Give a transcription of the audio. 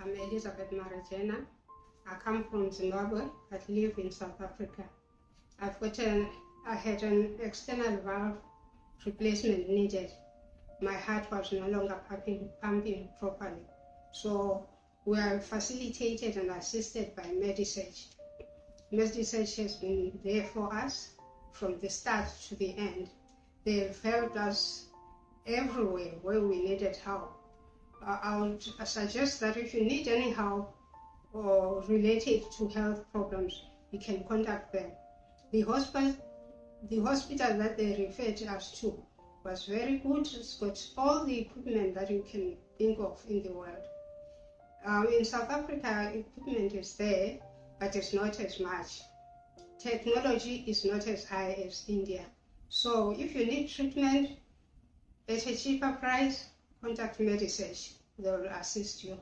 I'm Elizabeth Marijena. I come from Zimbabwe, but live in South Africa. I had an external valve replacement needed. My heart was no longer pumping properly. So we are facilitated and assisted by Medsurge. Medsurge has been there for us from the start to the end. They've helped us everywhere where we needed help. I would suggest that if you need any help or related to health problems, you can contact them. The hospital that they referred us to was very good. It's got all the equipment that you can think of in the world. In South Africa, equipment is there, but it's not as much. Technology is not as high as India. So if you need treatment at a cheaper price, contact Medsurge. They will assist you.